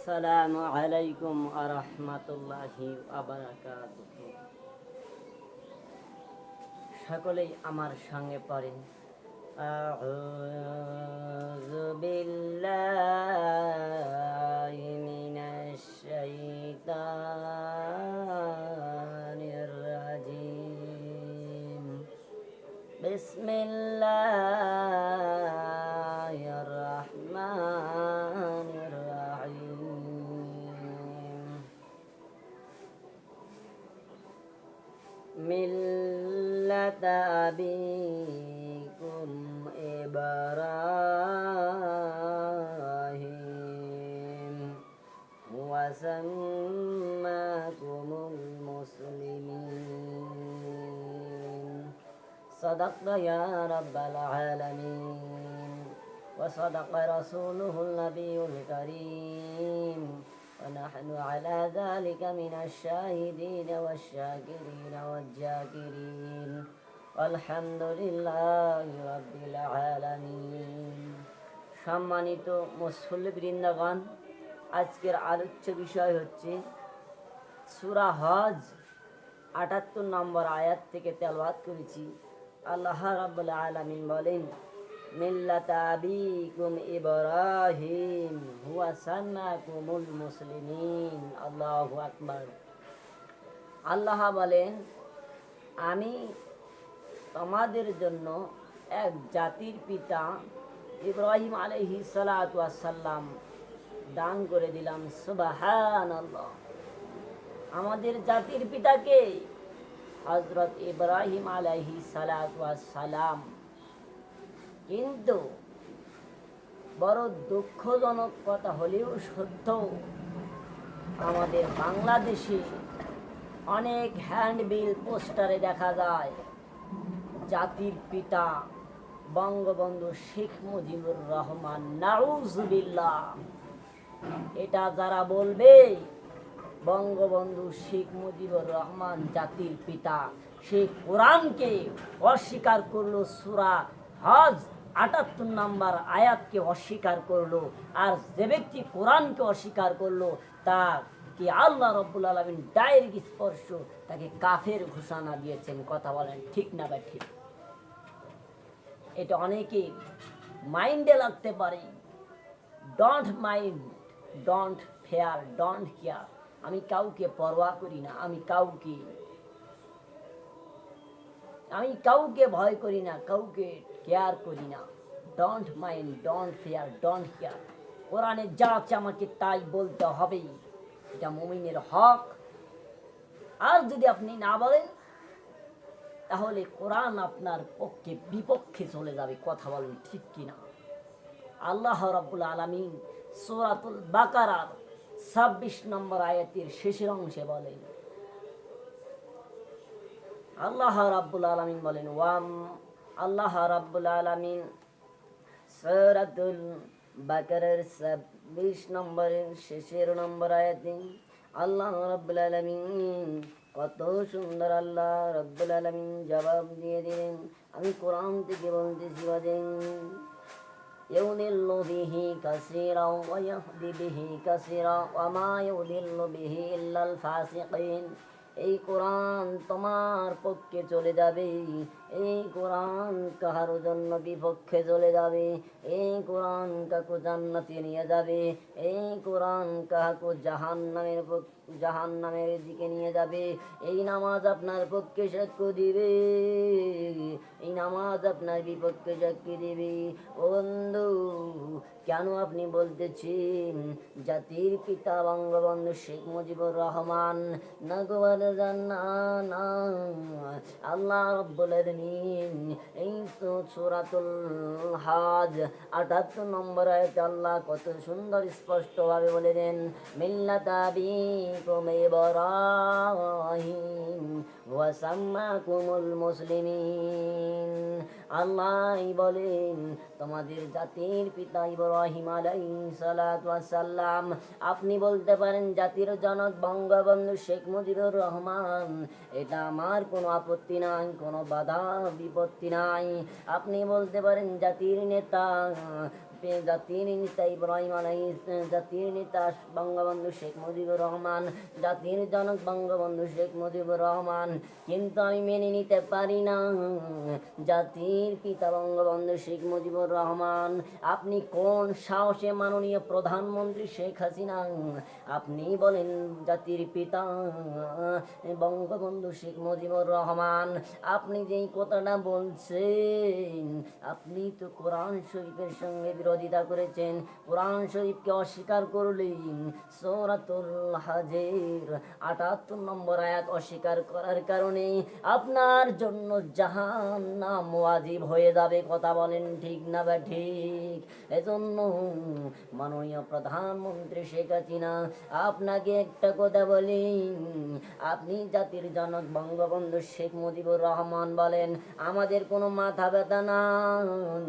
আসসালামু আলাইকুম ওয়া রাহমাতুল্লাহি ওয়া বারাকাতুহু। সকলেই আমার সঙ্গে পড়েন, আউযু বিল্লাহি মিনাশ শাইতানির রাজিম। বিসমিল্লাহির রাহমানির রাহিম। মিল্লাতা আবিকুম ইব্রাহিম ওয়া সাম্মাকুমুল মুসলিমিন। সাদাকা ইয়া রাব্বাল আলামিন ওয়া সাদাকা রাসূলুহুন নাবিয়ুল কারীম ওয়া নাহনু আলা যালিকা মিনাশ শাহিদিন ওয়াশ শাকিরিন ওয়াজ জাকিরিন আলহামদুলিল্লাহি রাব্বিল আলামিন। সম্মানিত মুসল্লি বৃন্দগণ, আজকের আলোচ্য বিষয় হচ্ছে সূরা হজ ৭৮ নম্বর আয়াত থেকে তেলাওয়াত করেছি। আল্লাহ রাব্বুল আলামিন বলেন, মিল্লাতা আবিকুম ইব্রাহিম হুয়া সাম্মাকুমুল মুসলিমিন। আল্লাহু আকবার। আল্লাহ বলেন, আমি তোমাদের জন্য এক জাতির পিতা ইব্রাহিম আলাইহিস সালাতু ওয়াস সালাম দান করে দিলাম। সুবহানাল্লাহ। আমাদের জাতির পিতাকে হযরত ইব্রাহিম আলাইহিস সালাতু ওয়াস সালাম। কিন্তু বড় দুঃখজনক কথা হলেও সত্য, আমাদের বাংলাদেশে অনেক হ্যান্ডবিল পোস্টারে দেখা যায় জাতির পিতা বঙ্গবন্ধু শেখ মুজিবুর রহমান। নাউজুবিল্লাহ। এটা যারা বলবে বঙ্গবন্ধু শেখ মুজিবুর রহমান জাতির পিতা, সে কোরআনকে অস্বীকার করলো, সূরা হজ ৭৮ নম্বর আয়াতকে অস্বীকার করলো। আর যে ব্যক্তি কোরআনকে অস্বীকার করলো তাকে আল্লাহ রাব্বুল আলামিন ডাইরেক্ট স্পর্শ তাকে কাফের ঘোষণা দিয়েছেন। কথা বলেন ঠিক না বা ঠিক? এটা অনেকে মাইন্ডে লাগতে পারে। Don't mind, don't fair, don't care. আমি কাউকে পরোয়া করি না, আমি কাউকে ভয় করি না, কাউকে কেয়ার করি না। Don't mind, don't fair, don't care. কোরআনে যা আছে আমাকে তাই বলতে হবেই, এটা মুমিনের হক। আর যদি আপনি না বলেন তাহলে কোরআন আপনার পক্ষে বিপক্ষে চলে যাবে। কথা বলেন ঠিক কিনা? আল্লাহ রাব্বুল আলামিন সূরাতুল বাকারার ২৬ নম্বর আয়াতের শেষের অংশে বলেন, আল্লাহ রাব্বুল আলামিন বলেন, আল্লাহ রাব্বুল আলামিন সূরাতুল বাকারার ২৬ নম্বরের শেষের নম্বর আয়াতে আল্লাহ রাব্বুল আলামিন, কত সুন্দর আল্লাহ রাব্বুল আলামিন জবাব দিয়ে দিলেন। আমি কোরআন থেকে বলতেছি, বাজেন ইউদিল্লু বিহি কাসীরা ওয়া ইয়াহদি বিহি কাসীরা ওয়া মা ইউদিল্লু বিহি ইল্লাল ফাসিকিন। এই কোরআন তোমার পক্ষে চলে যাবে, এই কোরআন কাহার জন্য বিপক্ষে চলে যাবে। এই কোরআন কাকু জান্নাতে নিয়ে যাবে, এই কোরআন কাহাকু জাহান্নামের দিকে নিয়ে যাবে। এই নামাজ আপনার পক্ষে সাক্ষ্য দিবে, এই নামাজ আপনার বিপক্ষে সাক্ষী দিবে। ও বন্ধু, কেন আপনি বলতেছেন জাতির পিতা বঙ্গবন্ধু শেখ মুজিবুর রহমান? না গো না, আল্লাহ রাব্বুল আলামিন এই সূরাতুল হজ ৭৮ নম্বর আয়াতে আল্লাহ কত সুন্দর স্পষ্টভাবে বলে দেন, মিল্লাতা আবিকুম ইব্রাহিম ওয়া সাম্মাকুমুল মুসলিমিন। আল্লাহ বলেন তোমাদের জাতির পিতা ইব্রাহিম আলাইহিস সালাতু ওয়াস সালাম। আপনি বলতে পারেন জাতির জনক বঙ্গবন্ধু শেখ মুজিবুর রহমান, এটা আমার কোনো আপত্তি নাই, কোনো বাধা বিপত্তি নাই। আপনি বলতে পারেন জাতির নেতা ইব্রাহিম আলাইহিস, জাতির নেতা বঙ্গবন্ধু শেখ মুজিবুর রহমান, জাতির জনক বঙ্গবন্ধু শেখ মুজিবুর রহমান, কিন্তু আমি মেনে নিতে পারি না জাতির পিতা বঙ্গবন্ধু শেখ মুজিবুর রহমান। আপনি কোন সাহসে মাননীয় প্রধানমন্ত্রী শেখ হাসিনা আপনি বলেন জাতির পিতা বঙ্গবন্ধু শেখ মুজিবুর রহমান? আপনি যেই কথাটা বলছেন, আপনি তো কোরআন শরীফের সঙ্গে বিরোধিতা করেছেন। কোরআন শরীফকে অস্বীকার করলেন। সূরাতুল হজের ৭৮ নম্বর আয়াত অস্বীকার করার কারণে আপনার জন্য জাহান্নাম ওয়াজিব হয়ে যাবে। কথা বলেন ঠিক না বা ঠিক? এজন্য মাননীয় প্রধানমন্ত্রী শেখ হাসিনা, আপনাকে একটা কথা বলি, আপনি জাতির জনক বঙ্গবন্ধু শেখ মুজিবুর রহমান বলেন, আমাদের কোনো মাথা ব্যথা নাই।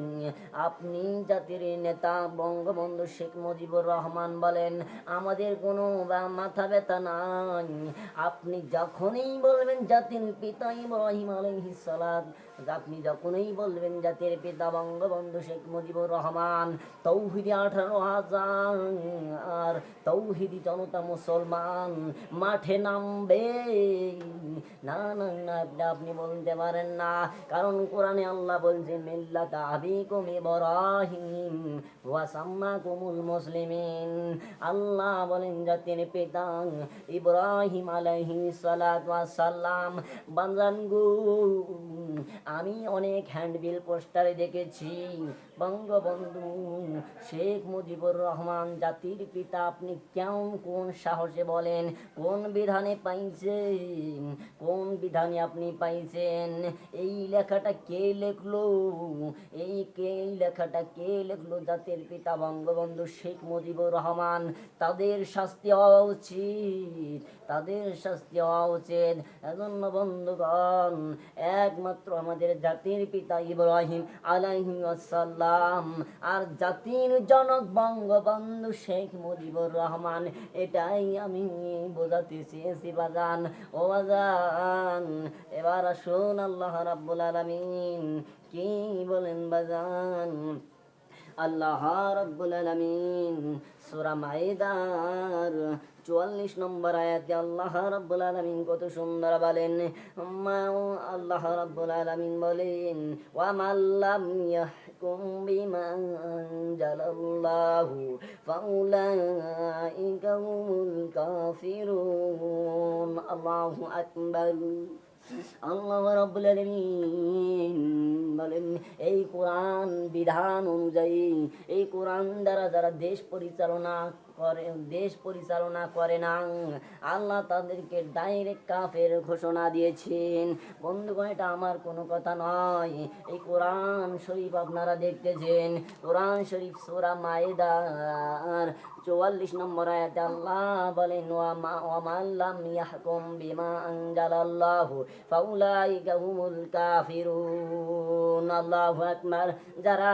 আপনি জাতির নেতা বঙ্গবন্ধু শেখ মুজিবুর রহমান বলেন, আমাদের কোনো মাথা ব্যথা নাই। আপনি যখনই বলবেন জাতির পিতা ইব্রাহিম আলাইহিস সালাম, আপনি যখনই বলবেন জাতির পিতা বঙ্গবন্ধু শেখ মুজিবুর রহমান, তৌহিদি 18,000 আর তৌহিদি জনতা মুসলমান মাঠে নামবে। না না না, আপনি বলতে পারেন না, কারণ কোরআনে আল্লাহ বলছেন মিল্লাতা আবিকুম ইব্রাহিম ওয়া সাম্মাকুমুল মুসলিমিন। আল্লাহ বলেন জাতির পিতা ইব্রাহিম আলাইহিস সালাতু ওয়াস সালাম। বান্দান গো, আমি অনেক হ্যান্ডবিল পোস্টারে দেখেছি বঙ্গবন্ধু শেখ মুজিবুর রহমান জাতির পিতা। আপনি কেমন কোন সাহসে বলেন? কোন বিধানে পাইছেন? কোন বিধানে আপনি পাইছেন? এই লেখাটা কে লেখলো? এই লেখাটা কে লেখলো? জাতির পিতা বঙ্গবন্ধু শেখ মুজিবুর রহমান। তাদের শাস্তি হওয়া উচিত, তাদের শাস্তি হওয়া উচিত। এজন্য বন্ধুগণ, একমাত্র আমাদের জাতির পিতা ইব্রাহিম আলাইহিস সালাম আর জাতির জনক বঙ্গবন্ধু শেখ মুজিবুর রহমান, এটাই আমি বোঝাতে চেয়েছি বাজান। ও বাজান, এবার আসুন আল্লাহ রাব্বুল আলামিন কি বলেন বাজান। আল্লাহ রাব্বুল আলামিন সূরা মাইদার 44 নম্বর আয়াতে আল্লাহ রাব্বুল আলামিন কত সুন্দর বলেন। আল্লাহ রাব্বুল আলামিন বলেন, ওয়া মান লাম ইয়াহকুম বিমা আনজালাল্লাহু ফাউলাইকা হুমুল কাফিরুন। আল্লাহু আকবার। আল্লাহ রাব্বুল আলামিন বলেন, এই কোরআন বিধান অনুযায়ী, এই কোরআন দ্বারা যারা দেশ পরিচালনা করে না, আল্লাহ তাদেরকে ডাইরেক্ট কাফের ঘোষণা দিয়েছেন। বন্ধুগণ, এটা আমার কোনো কথা নয়। এই কোরআন শরীফ আপনারা দেখতেছেন, কোরআন শরীফ সূরা মাইদার 44 নম্বর আয়াতে আল্লাহ বলেন, ওয়া মান লাম ইয়াহকুম বিমা আনজালাল্লাহু ফাউলাইকা হুমুল কাফিরুন। আল্লাহু আকবার। যারা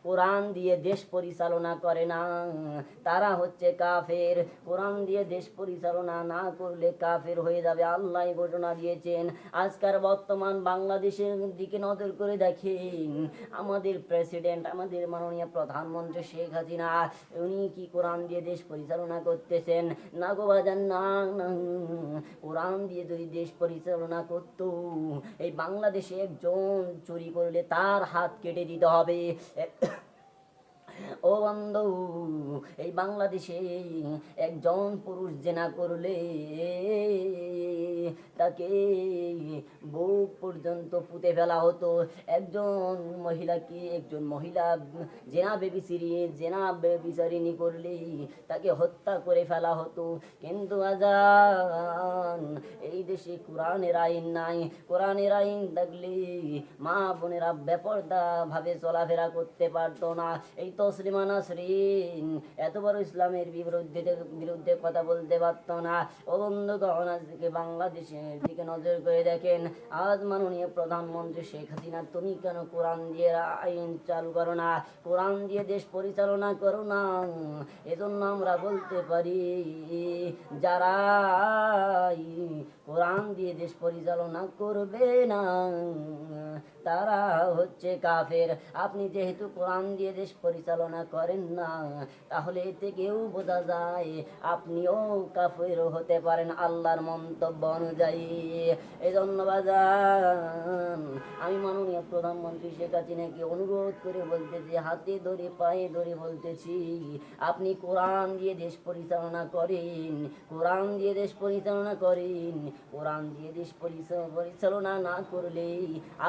কোরআন দিয়ে দেশ পরিচালনা করে না, তারা হচ্ছে কাফের। কোরআন দিয়ে দেশ পরিচালনা না করলে কাফের হয়ে যাবে, আল্লাহ ঘোষণা দিয়েছেন। আজকাল বর্তমান বাংলাদেশের দিকে নজর করে দেখেন, আমাদের প্রেসিডেন্ট, আমাদের মাননীয় প্রধানমন্ত্রী শেখ হাসিনা, উনি কি কোরআন দিয়ে দেশ পরিচালনা করতেছেন? না গো বাজান, না না। কোরআন দিয়ে যদি দেশ পরিচালনা করত, এই বাংলাদেশে একজন চুরি করলে তার হাত কেটে দিতে হবে। ও বন্ধু, এই বাংলাদেশে একজন পুরুষ জেনা করলে তাকে বুক পর্যন্ত পুঁতে ফেলা হতো। একজন মহিলা জেনা বেবিচারিণী করলে তাকে হত্যা করে ফেলা হতো। কিন্তু আজান, এই দেশে কোরআনের আইন নাই। কোরআনের আইন থাকলে মা বোনেরা বেপরদা ভাবে চলাফেরা করতে পারতো না। এই তো তসলিমা নাসরিন এত বড় ইসলামের বিরুদ্ধে কথা বলতে পারত না। ও বন্ধুগণ, আজকে বাংলাদেশের দিকে নজর করে দেখেন, আজ মাননীয় প্রধানমন্ত্রী শেখ হাসিনা, তুমি কেন কোরআন দিয়ে আইন চালু করো না, কোরআন দিয়ে দেশ পরিচালনা করো না? এজন্য আমরা বলতে পারি, যারা কোরআন দিয়ে দেশ পরিচালনা করবে না তারা হচ্ছে কাফের। আপনি যেহেতু কোরআন দিয়ে দেশ পরিচালনা করেন না, তাহলে এতে কেউ বোঝা যায় আপনিও কাফের হতে পারেন আল্লাহর মন্তব্য অনুযায়ী। এজন্য বাজান, আমি মাননীয় প্রধানমন্ত্রী শেখ হাসিনাকে অনুরোধ করে বলতেছি, হাতে ধরে পায়ে ধরে বলতেছি, আপনি কোরআন দিয়ে দেশ পরিচালনা করেন, কোরআন দিয়ে দেশ পরিচালনা করেন। কোরআন দিয়ে দেশ পরিচালনা না করলে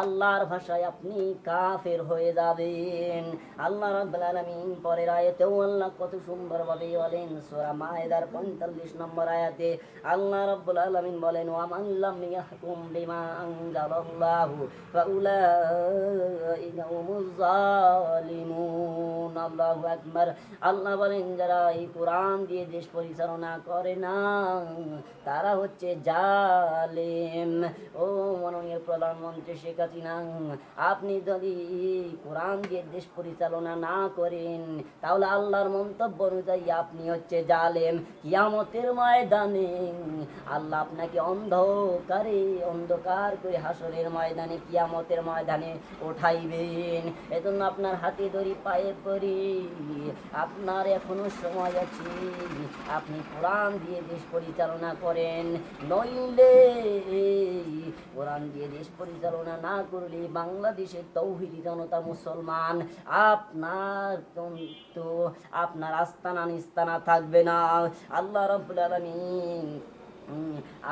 আল্লাহর ভাষায় আপনি কাফের হয়ে যাবেন। আল্লাহ রাব্বুল আলামিন পরের আয়াতেও আল্লাহ কত সুন্দরভাবে বলেন, সূরা মায়েদার 45 নম্বর আয়াতে আল্লাহ রাব্বুল আলামিন বলেন, ওয়া মান লাম ইয়াহকুম বিমা আনজালাল্লাহু ফাউলাইকা হুমুজ জালিমুন। আল্লাহু আকবার। আল্লাহ বলেন, যারা এই কোরআন দিয়ে দেশ পরিচালনা করে না তারা হচ্ছে জালেম। ও মাননীয় প্রধানমন্ত্রী শেখ হাসিনা, আপনি যদি কোরআন দিয়ে দেশ পরিচালনা না করেন, তাহলে আল্লাহর মন্তব্য অনুযায়ী আপনি হচ্ছে জালেম। কিয়ামতের ময়দানে আল্লাহ আপনাকে অন্ধকার করে হাসরের ময়দানে, কিয়ামতের ময়দানে উঠাইবেন। এজন্য আপনার হাতে ধরি পায়ে পড়ি, আপনার এখনো সময় আছে, আপনি কোরআন দিয়ে দেশ পরিচালনা করেন। নইলে কোরআন দিয়ে দেশ পরিচালনা না করলে বাংলাদেশের তৌহিদি জনতা মুসলমান আপনার আস্তানা নিস্তানা থাকবে না। আল্লাহ রাব্বুল আলামিন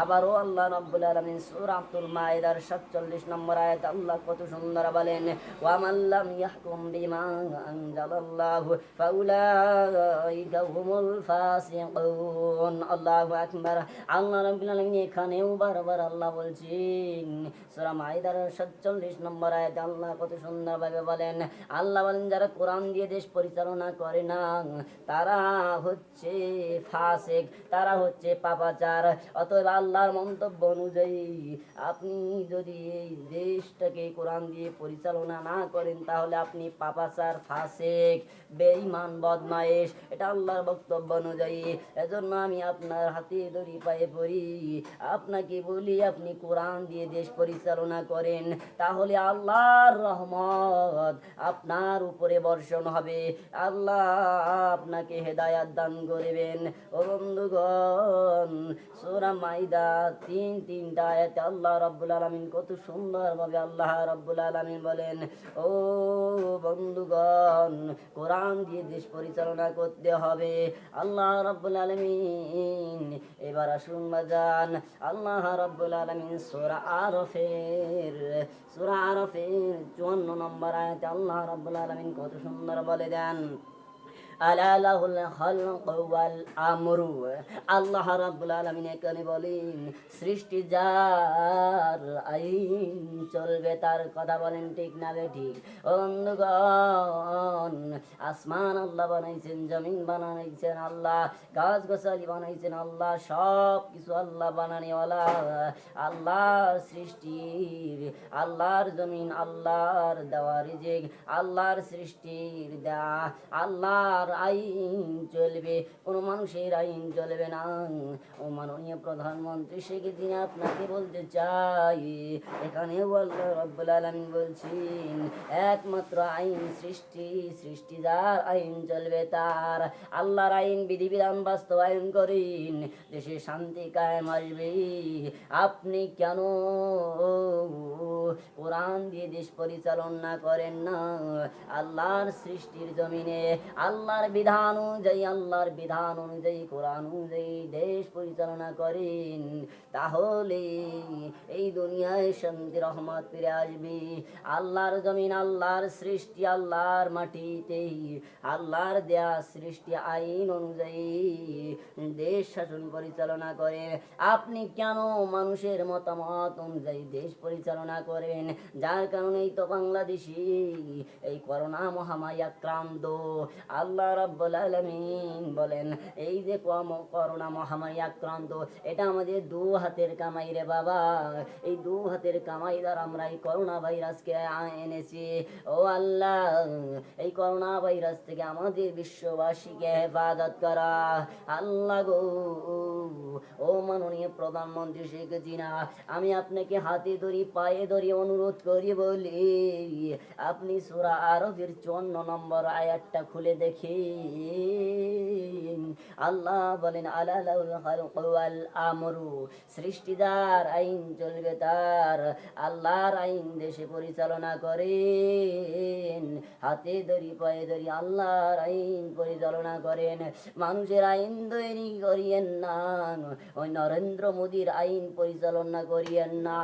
আবারও আল্লাহ রাব্বুল আলামিন সূরাতুল মায়েদার 47 নম্বর আয়াত আল্লাহ কত সুন্দর বলেন, ওয়া মান লাম ইয়াহকুম বিমা আনজালাল্লাহু ফাউলাইকা হুমুল ফাসিকুন। আল্লাহু আকবার। আল্লাহ রাব্বুল আলামিন এখানেও বারবার আল্লাহ বলছেন, সূরা মায়েদার 47 নম্বর আয়াত আল্লাহ কত সুন্দরভাবে বলেন, আল্লাহ বলেন, যারা কোরআন দিয়ে দেশ পরিচালনা করে না তারা হচ্ছে ফাসিক, তারা হচ্ছে পাপাচার। অতএব আল্লাহর মন্তব্য অনুযায়ী আপনি যদি এই দেশটাকে কোরআন দিয়ে পরিচালনা না করেন, তাহলে আপনি পাপাচার, ফাসিক, বেঈমান, বদমাইশ, এটা আল্লাহর বক্তব্য অনুযায়ী। এজন্য আমি আপনার হাতে ধরি পায়ে পড়ি, আপনাকে বলি, আপনি কোরআন দিয়ে দেশ পরিচালনা করেন, তাহলে আল্লাহর রহমত আপনার উপরে বর্ষণ হবে, আল্লাহ আপনাকে হেদায়াত দান করবেন। ও বন্ধুগণ, সূরা মাইদা 3টা আয়াতে আল্লাহ রাব্বুল আলামিন কত সুন্দরভাবে আল্লাহ রাব্বুল আলামিন বলেন, ও বন্ধুগণ, কোরআন দিয়ে দেশ পরিচালনা করতে হবে। আল্লাহ রাব্বুল আলামিন এবার আসুন বাজান, আল্লাহ রাব্বুল আলামিন সূরা আরফের 54 নম্বর আয়াতে আল্লাহ রাব্বুল আলামিন কত সুন্দর বলে দেন, আলা লাহুল খালকু ওয়াল আমরু। আল্লাহ রাব্বুল আলামিন এখানে বলেন, সৃষ্টি যার, আইন চলবে তার। কথা বলেন ঠিক না বেঠিক? বন্ধুগণ, আসমান আল্লাহ বানাইছেন, জমিন বানাইছেন আল্লাহ, গাছ গাছালি বানাইছেন আল্লাহ, সব কিছু আল্লাহ বানানেওয়ালা। আল্লাহর সৃষ্টির, আল্লাহর জমিন, আল্লাহর দেওয়া রিজিক, আল্লাহর সৃষ্টির দেওয়া, আল্লাহর আইন চলবে, কোন মানুষের আইন চলবে না। ও মাননীয় প্রধানমন্ত্রী শেখ হাসিনা, আপনাকে বলতে চাই, এখানেও আল্লাহ রাব্বুল আলামিন বলছেন, একমাত্র আইন সৃষ্টি যার, আইন চলবে তার। আল্লাহর আইন বিধিবিধান বাস্তবায়ন করেন, দেশে শান্তি কায়েম আসবে। আপনি কেন কোরআন দিয়ে দেশ পরিচালনা করেন না? আল্লাহর সৃষ্টির জমিনে আল্লাহ আল্লাহর বিধান অনুযায়ী কোরআন অনুযায়ী দেশ পরিচালনা করেন, তাহলে এই দুনিয়ায় শান্তি রহমত ফিরে আসবে। আল্লাহর জমিন, আল্লাহর সৃষ্টি, আল্লাহর মাটিতে আল্লাহর দেয়া সৃষ্টি আইন অনুযায়ী দেশ শাসন পরিচালনা করেন। আপনি কেন মানুষের মতামত অনুযায়ী দেশ পরিচালনা করেন? যার কারণেই তো বাংলাদেশি এই করোনা মহামারী আক্রান্ত। আল্লাহ রাব্বুল আলামিন বলেন, এই যে করোনা মহামারী আক্রান্ত, এটা আমাদের দু হাতের কামাই রে বাবা। এই দু হাতের কামাই দ্বারা আমরা এই করোনা ভাইরাসকে এনেছি। ও আল্লাহ, এই করোনা ভাইরাস থেকে আমাদের বিশ্ববাসীকে হেফাজত করা। আল্লাহ গো, ও মাননীয় প্রধানমন্ত্রী শেখ হাসিনা, আমি আপনাকে হাতে ধরি পায়ে ধরি অনুরোধ করি বলি, আপনি সূরা আরফের 54 নম্বর আয়াতটা খুলে দেখেন। আল্লাহ বলেন, আলা লাহুল খালকু ওয়াল আমরু, সৃষ্টিদার আইন চলবে তার। আল্লাহর আইন দেশে পরিচালনা করেন, হাতে ধরি পায়ে ধরি আল্লাহর আইন পরিচালনা করেন। মানুষের আইন তৈরি করিয়েন না, ওই নরেন্দ্র মোদীর আইন পরিচালনা করিয়েন না।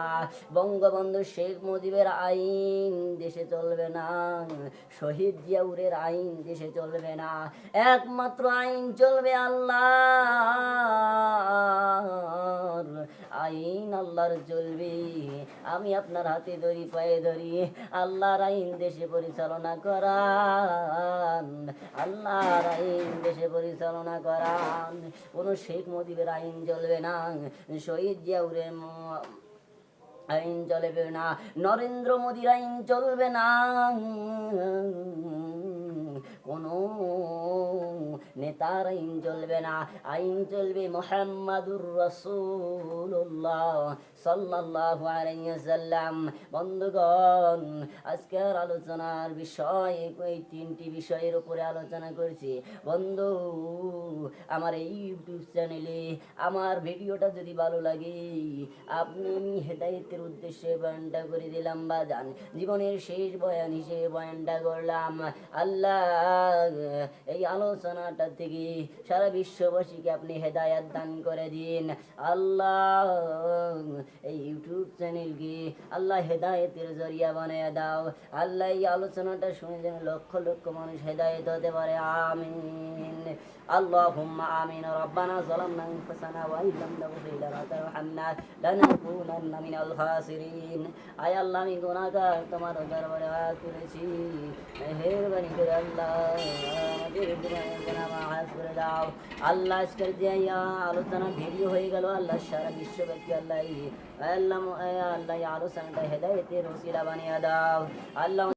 বঙ্গবন্ধু শেখ মুজিবের আইন দেশে চলবে না, শহীদ জিয়াউরের আইন দেশে চলবে না। একমাত্র আইন চলবে আল্লাহর আইন, আল্লাহর চলবে। আমি আপনার হাতে ধরি পায়ে ধরি আল্লাহর আইন দেশে পরিচালনা করান, আল্লাহর আইন দেশে পরিচালনা করান। কোনো শেখ মুজিবের আইন চলবে না, শহীদ জিয়াউরের আইন চলবে না, নরেন্দ্র মোদীর আইন চলবে না, কোনো নেতার আইন চলবে না। আইন চলবে মুহাম্মাদুর রাসূলুল্লাহ সাল্লাল্লাহু আলাইহি ওয়াসাল্লাম। বন্ধুগণ, আজকের আলোচনার বিষয় এই 3টি বিষয়ের উপরে আলোচনা করছি। বন্ধু, আমার এই ইউটিউব চ্যানেলে আমার ভিডিওটা যদি ভালো লাগে, আপনি হেদায়েতের উদ্দেশ্যে বয়ানটা করে দিলাম বাজান, জীবনের শেষ বয়ান হিসেবে বয়ানটা করলাম। আল্লাহ এই আলোচনাটা থেকে সারা বিশ্ববাসীকে আপনি হেদায়াত দান করে দিন। আল্লাহ এই ইউটিউব চ্যানেলকে আল্লাহ হেদায়েতের জরিয়া বানিয়ে দাও। আল্লাহ এই আলোচনাটা শুনে যেন লক্ষ লক্ষ মানুষ হেদায়েত হতে পারে। আমিন। আল্লাহুম্মা আমিন। রব্বানা যালামনা আনফুসানা ওয়া ইল্লাম তাগফির লানা ওয়া তারহামনা লানাকুনান্না মিনাল খাসিরিন। আয় আল্লাহ, আমি গুনাহগার, তোমার দরবারে হাত তুলেছি, মেহেরবানি করে আল্লাহ আমাদের গুনাহ মাফ করে দাও। আল্লাহ, আজকের যে আলোচনা ভিডিও হয়ে গেল, আল্লাহ সারা বিশ্বব্যাপী আল্লাহ আল্লাহ আল্লাহ আলোচনাটা হেদায়েতের ওসিলা বানিয়ে দাও। আল্লাহ